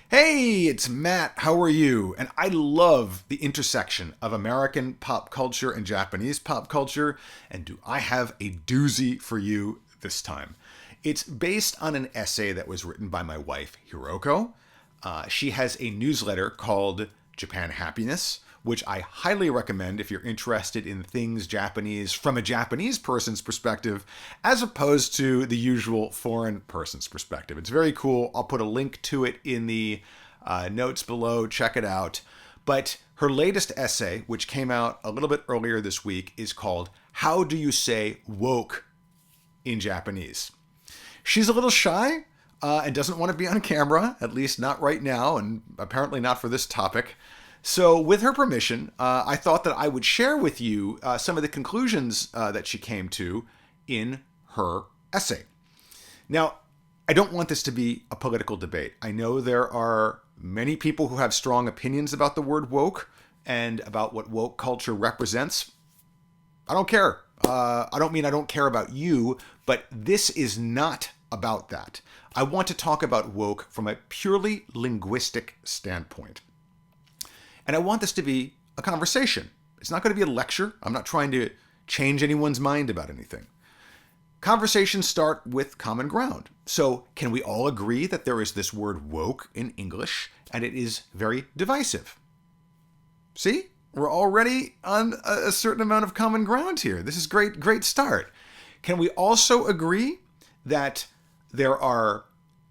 Hey, it's Matt. How are you? And I love the intersection of American pop culture and Japanese pop culture. And do I have a doozy for you this time? It's based on an essay that was written by my wife, Hiroko. She has a newsletter called Japan Happiness, which I highly recommend if you're interested in things Japanese from a Japanese person's perspective, as opposed to the usual foreign person's perspective. It's very cool. I'll put a link to it in the notes below. Check it out. But her latest essay, which came out a little bit earlier this week, is called How Do You Say Woke in Japanese? She's a little shy and doesn't want to be on camera, at least not right now, and apparently not for this topic. So, with her permission, I thought that I would share with you some of the conclusions that she came to in her essay. Now, I don't want this to be a political debate. I know there are many people who have strong opinions about the word woke and about what woke culture represents. I don't care. I don't mean I don't care about you, but this is not about that. I want to talk about woke from a purely linguistic standpoint. And I want this to be a conversation. It's not going to be a lecture. I'm not trying to change anyone's mind about anything. Conversations start with common ground. So, can we all agree that there is this word woke in English and it is very divisive? See? We're already on a certain amount of common ground here. This is great start. Can we also agree that there are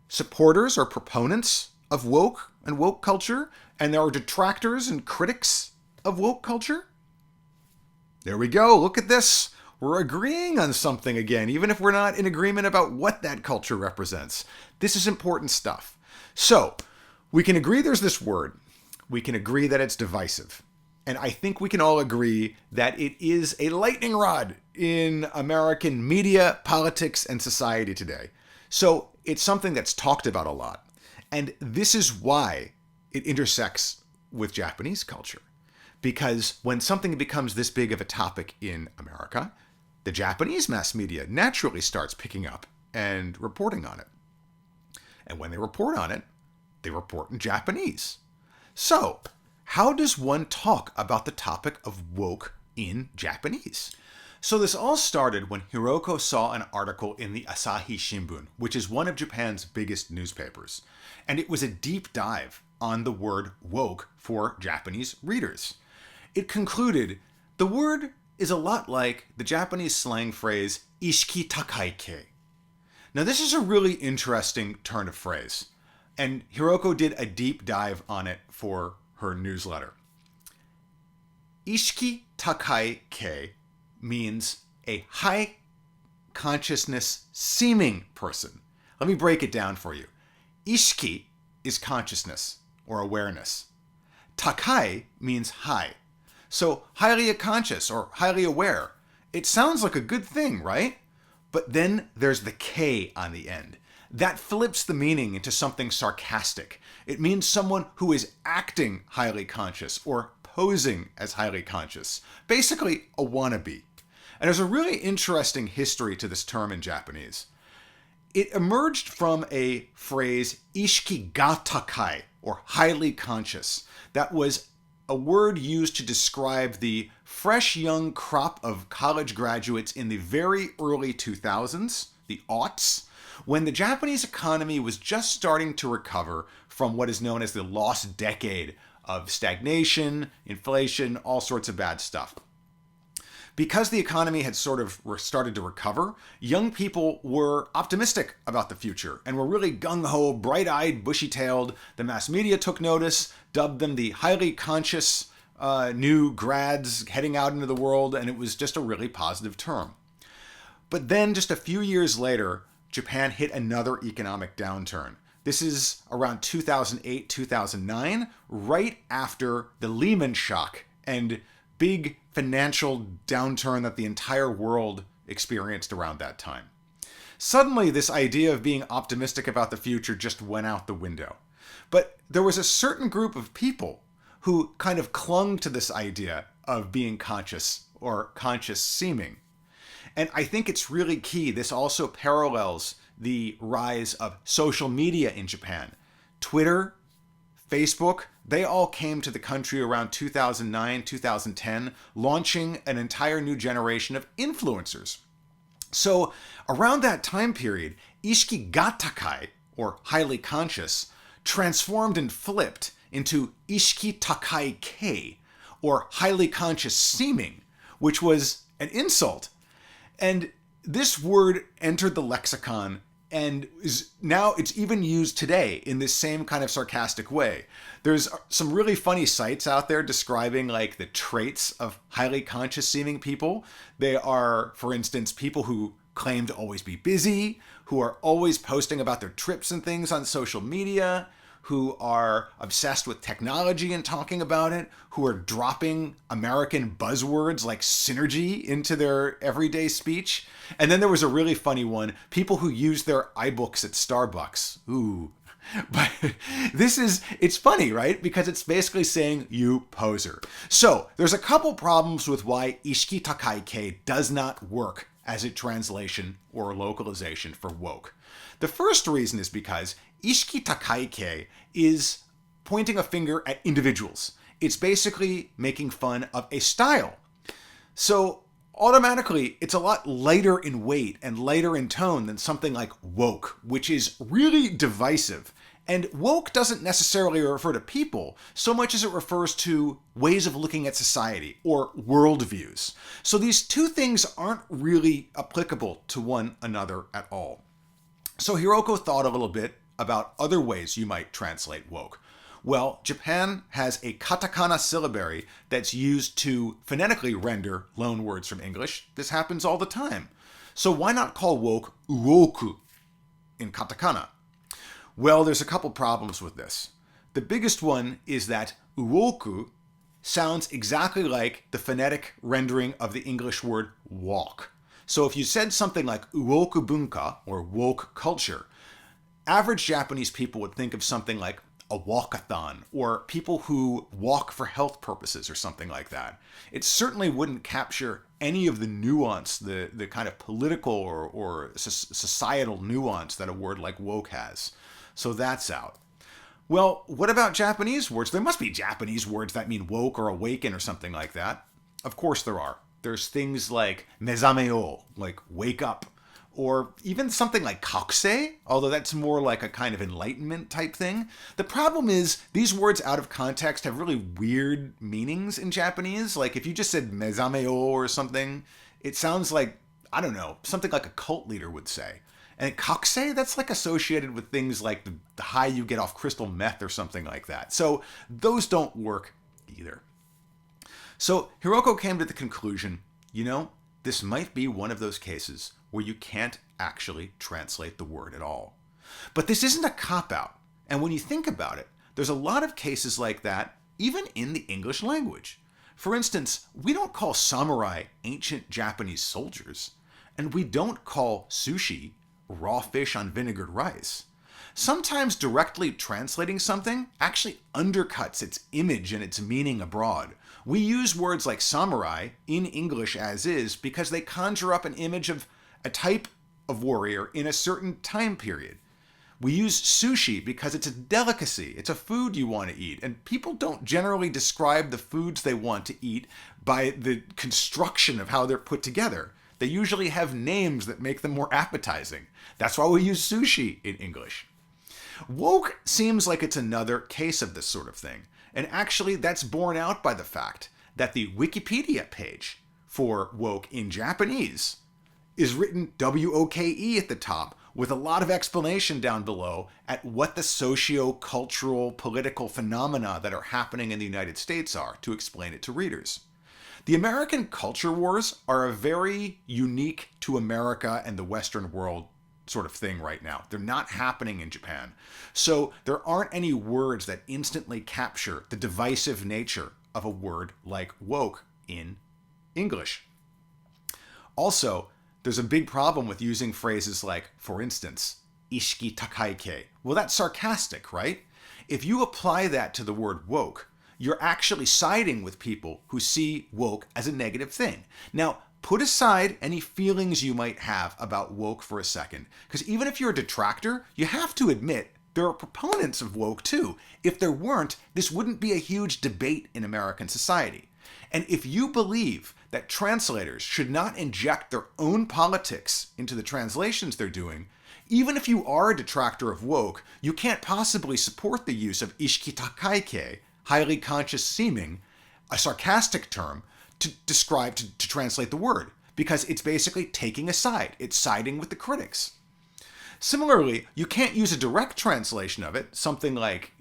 supporters or proponents of woke and woke culture, and there are detractors and critics of woke culture? There we go. Look at this. We're agreeing on something again, even if we're not in agreement about what that culture represents. This is important stuff. So, we can agree there's this word. We can agree that it's divisive. And I think we can all agree that it is a lightning rod in American media, politics, and society today. So it's something that's talked about a lot. And this is why it intersects with Japanese culture. Because when something becomes this big of a topic in America, the Japanese mass media naturally starts picking up and reporting on it. And when they report on it, they report in Japanese. So, how does one talk about the topic of woke in Japanese? So this all started when Hiroko saw an article in the Asahi Shimbun, which is one of Japan's biggest newspapers. And it was a deep dive on the word woke for Japanese readers. It concluded, the word is a lot like the Japanese slang phrase, ishiki takai. Now this is a really interesting turn of phrase. And Hiroko did a deep dive on it for her newsletter. Ishiki takai means a high consciousness seeming person. Let me break it down for you. Ishiki is consciousness or awareness. Takai means high. So highly conscious or highly aware. It sounds like a good thing, right? But then there's the K on the end. That flips the meaning into something sarcastic. It means someone who is acting highly conscious or posing as highly conscious. Basically, a wannabe. And there's a really interesting history to this term in Japanese. It emerged from a phrase, ishiki ga takai, or highly conscious. That was a word used to describe the fresh young crop of college graduates in the very early 2000s, the aughts, when the Japanese economy was just starting to recover from what is known as the lost decade of stagnation, inflation, all sorts of bad stuff. Because the economy had sort of started to recover, young people were optimistic about the future and were really gung-ho, bright-eyed, bushy-tailed. The mass media took notice, dubbed them the highly conscious new grads heading out into the world, and it was just a really positive term. But then just a few years later, Japan hit another economic downturn. This is around 2008, 2009, right after the Lehman shock and big financial downturn that the entire world experienced around that time. Suddenly, this idea of being optimistic about the future just went out the window. But there was a certain group of people who kind of clung to this idea of being conscious or conscious seeming. And I think it's really key. This also parallels the rise of social media in Japan. Twitter, Facebook, they all came to the country around 2009, 2010, launching an entire new generation of influencers. So around that time period, ishiki ga takai, or highly conscious, transformed and flipped into ishiki takai kei, or highly conscious seeming, which was an insult. And this word entered the lexicon and is now it's even used today in this same kind of sarcastic way. There's some really funny sites out there describing like the traits of highly conscious seeming people. They are, for instance, people who claim to always be busy, who are always posting about their trips and things on social media, who are obsessed with technology and talking about it, who are dropping American buzzwords like synergy into their everyday speech. And then there was a really funny one, people who use their iBooks at Starbucks. Ooh. But it's funny, right? Because it's basically saying, you poser. So there's a couple problems with why ishiki takai kei does not work as a translation or a localization for woke. The first reason is because ishiki takai kei is pointing a finger at individuals. It's basically making fun of a style. So automatically, it's a lot lighter in weight and lighter in tone than something like woke, which is really divisive. And woke doesn't necessarily refer to people so much as it refers to ways of looking at society or worldviews. So these two things aren't really applicable to one another at all. So Hiroko thought a little bit about other ways you might translate woke. Well, Japan has a katakana syllabary that's used to phonetically render loan words from English. This happens all the time. So why not call woke uoku in katakana? Well, there's a couple problems with this. The biggest one is that uoku sounds exactly like the phonetic rendering of the English word walk. So if you said something like uoku bunka, or woke culture, average Japanese people would think of something like a walkathon, or people who walk for health purposes or something like that. It certainly wouldn't capture any of the nuance, the kind of political or societal nuance that a word like woke has. So that's out. Well, what about Japanese words? There must be Japanese words that mean woke or awaken or something like that. Of course there are. There's things like mezameo, like wake up, or even something like kakusei, although that's more like a kind of enlightenment type thing. The problem is these words out of context have really weird meanings in Japanese. Like if you just said mezameo or something, it sounds like, I don't know, something like a cult leader would say. And kakusei, that's like associated with things like the high you get off crystal meth or something like that. So those don't work either. So Hiroko came to the conclusion, this might be one of those cases where you can't actually translate the word at all. But this isn't a cop-out. And when you think about it, there's a lot of cases like that, even in the English language. For instance, we don't call samurai ancient Japanese soldiers, and we don't call sushi raw fish on vinegared rice. Sometimes directly translating something actually undercuts its image and its meaning abroad. We use words like samurai in English as is because they conjure up an image of a type of warrior in a certain time period. We use sushi because it's a delicacy, it's a food you want to eat, and people don't generally describe the foods they want to eat by the construction of how they're put together. They usually have names that make them more appetizing. That's why we use sushi in English. Woke seems like it's another case of this sort of thing. And actually, that's borne out by the fact that the Wikipedia page for woke in Japanese is written W-O-K-E at the top with a lot of explanation down below at what the socio-cultural, political phenomena that are happening in the United States are to explain it to readers. The American culture wars are a very unique to America and the Western world sort of thing right now. They're not happening in Japan. So there aren't any words that instantly capture the divisive nature of a word like woke in English. Also, there's a big problem with using phrases like, for instance, ishiki takai kei. Well, that's sarcastic, right? If you apply that to the word woke, you're actually siding with people who see woke as a negative thing. Now, put aside any feelings you might have about woke for a second, because even if you're a detractor, you have to admit there are proponents of woke too. If there weren't, this wouldn't be a huge debate in American society. And if you believe that translators should not inject their own politics into the translations they're doing, even if you are a detractor of woke, you can't possibly support the use of ishiki takai, highly conscious seeming, a sarcastic term, to describe, to translate the word, because it's basically taking a side. It's siding with the critics. Similarly, you can't use a direct translation of it, something like,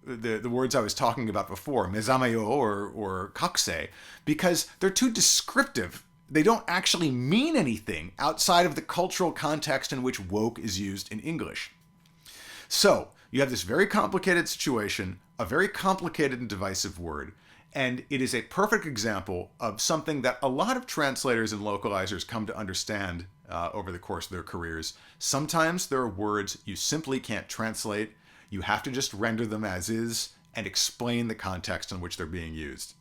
the words I was talking about before, mezamayo or kakse, because they're too descriptive. They don't actually mean anything outside of the cultural context in which woke is used in English. So, you have this very complicated situation, a very complicated and divisive word, and it is a perfect example of something that a lot of translators and localizers come to understand over the course of their careers. Sometimes there are words you simply can't translate. You have to just render them as is and explain the context in which they're being used.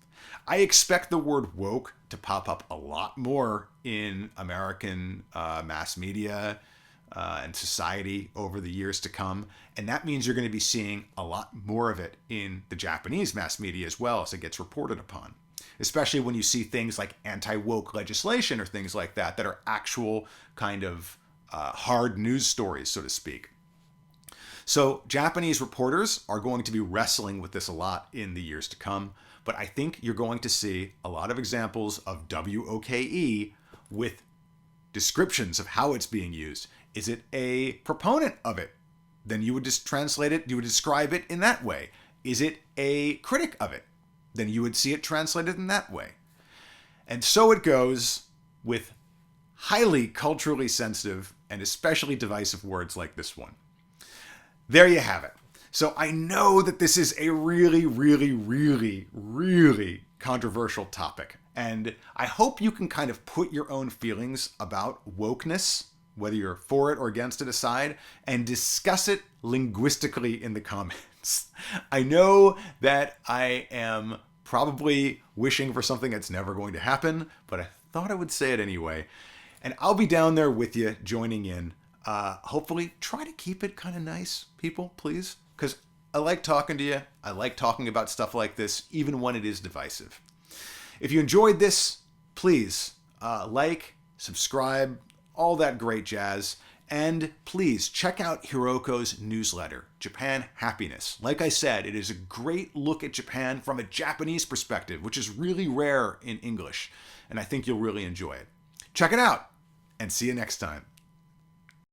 I expect the word woke to pop up a lot more in American mass media and society over the years to come. And that means you're going to be seeing a lot more of it in the Japanese mass media as well as it gets reported upon. Especially when you see things like anti-woke legislation or things like that that are actual kind of hard news stories, so to speak. So Japanese reporters are going to be wrestling with this a lot in the years to come. But I think you're going to see a lot of examples of WOKE with descriptions of how it's being used. Is it a proponent of it? Then you would just translate it, you would describe it in that way. Is it a critic of it? Then you would see it translated in that way. And so it goes with highly culturally sensitive and especially divisive words like this one. There you have it. So I know that this is a really, really, really, really controversial topic. And I hope you can kind of put your own feelings about wokeness, whether you're for it or against it, aside, and discuss it linguistically in the comments. I know that I am probably wishing for something that's never going to happen, but I thought I would say it anyway. And I'll be down there with you, joining in. Hopefully, try to keep it kind of nice, people, please. Because I like talking to you. I like talking about stuff like this, even when it is divisive. If you enjoyed this, please like, subscribe, all that great jazz. And please check out Hiroko's newsletter, Japan Happiness. Like I said, it is a great look at Japan from a Japanese perspective, which is really rare in English. And I think you'll really enjoy it. Check it out, and see you next time.